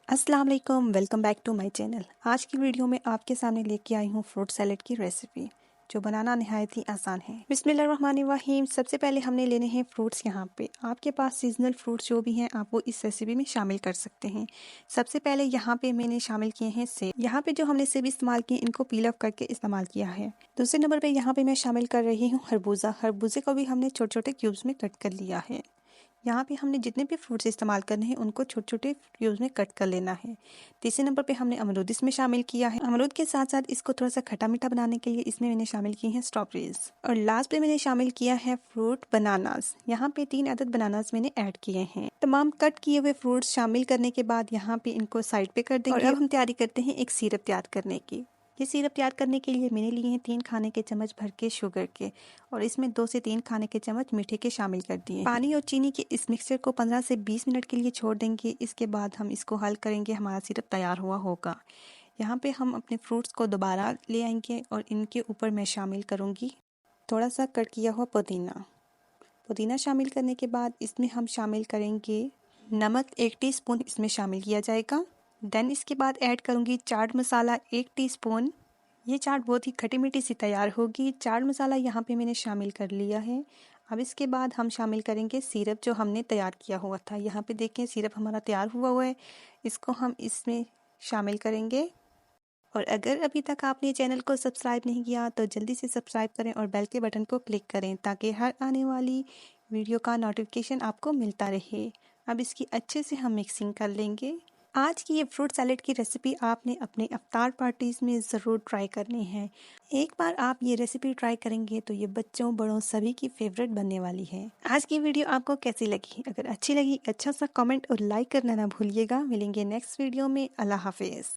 अस्सलाम वालेकुम, welcome back to my channel. आज की वीडियो में आपके सामने लेके आई हूँ फ्रूट सैलेड की रेसिपी जो बनाना नहायत ही आसान है। बिस्मिल्लाहिर्रहमानिर्रहीम। सबसे पहले हमने लेने हैं फ्रूट्स। यहाँ पे आपके पास सीजनल फ्रूट्स जो भी हैं आप वो इस रेसिपी में शामिल कर सकते हैं। सबसे पहले यहाँ पे मैंने शामिल किए हैं सेब। यहाँ पे जो हमने सेब इस्तेमाल किए इनको पील ऑफ करके इस्तेमाल किया है। दूसरे नंबर पे यहाँ पे मैं शामिल कर रही हूँ खरबूजा। खरबूजे को भी हमने छोटे छोटे क्यूब्स में कट कर लिया है। यहाँ पे हमने जितने भी फ्रूट्स इस्तेमाल करने हैं उनको छोटे छोटे क्यूब्स में कट कर लेना है। तीसरे नंबर पे हमने अमरूद इसमें शामिल किया है। अमरूद के साथ साथ इसको थोड़ा सा खट्टा मीठा बनाने के लिए इसमें मैंने शामिल की हैं स्ट्रॉबेरीज। और लास्ट पे मैंने शामिल किया है फ्रूट बनानास। यहाँ पे 3 अदद बनानास मैंने ऐड किए हैं। तमाम कट किए हुए फ्रूट्स शामिल करने के बाद यहाँ पे इनको साइड पे कर देंगे। और अब हम तैयारी करते हैं एक सिरप तैयार करने की। ये सिरप तैयार करने के लिए मैंने लिए हैं 3 खाने के चम्मच भर के शुगर के और इसमें 2 से 3 खाने के चम्मच मीठे के शामिल कर दिए। पानी और चीनी के इस मिक्सचर को 15 से 20 मिनट के लिए छोड़ देंगे। इसके बाद हम इसको हल करेंगे। हमारा सिरप तैयार हुआ होगा। यहाँ पे हम अपने फ्रूट्स को दोबारा ले आएंगे और इनके ऊपर मैं शामिल करूँगी थोड़ा सा कट किया हुआ पुदीना। पुदीना शामिल करने के बाद इसमें हम शामिल करेंगे नमक। 1 टीस्पून इसमें शामिल किया जाएगा। देन इसके बाद ऐड करूँगी चाट मसाला 1 टीस्पून। ये चाट बहुत ही खटी मीठी सी तैयार होगी। चाट मसाला यहाँ पे मैंने शामिल कर लिया है। अब इसके बाद हम शामिल करेंगे सिरप जो हमने तैयार किया हुआ था। यहाँ पे देखें सिरप हमारा तैयार हुआ है। इसको हम इसमें शामिल करेंगे। और अगर अभी तक आपने चैनल को सब्सक्राइब नहीं किया तो जल्दी से सब्सक्राइब करें और बेल के बटन को क्लिक करें ताकि हर आने वाली वीडियो का नोटिफिकेशन आपको मिलता रहे। अब इसकी अच्छे से हम मिक्सिंग कर लेंगे। आज की ये फ्रूट सैलेड की रेसिपी आपने अपने इफ्तार पार्टीज़ में ज़रूर ट्राई करनी है। एक बार आप ये रेसिपी ट्राई करेंगे तो ये बच्चों बड़ों सभी की फेवरेट बनने वाली है। आज की वीडियो आपको कैसी लगी? अगर अच्छी लगी अच्छा सा कमेंट और लाइक करना ना भूलिएगा। मिलेंगे नेक्स्ट वीडियो में। अल्लाह हाफिज़।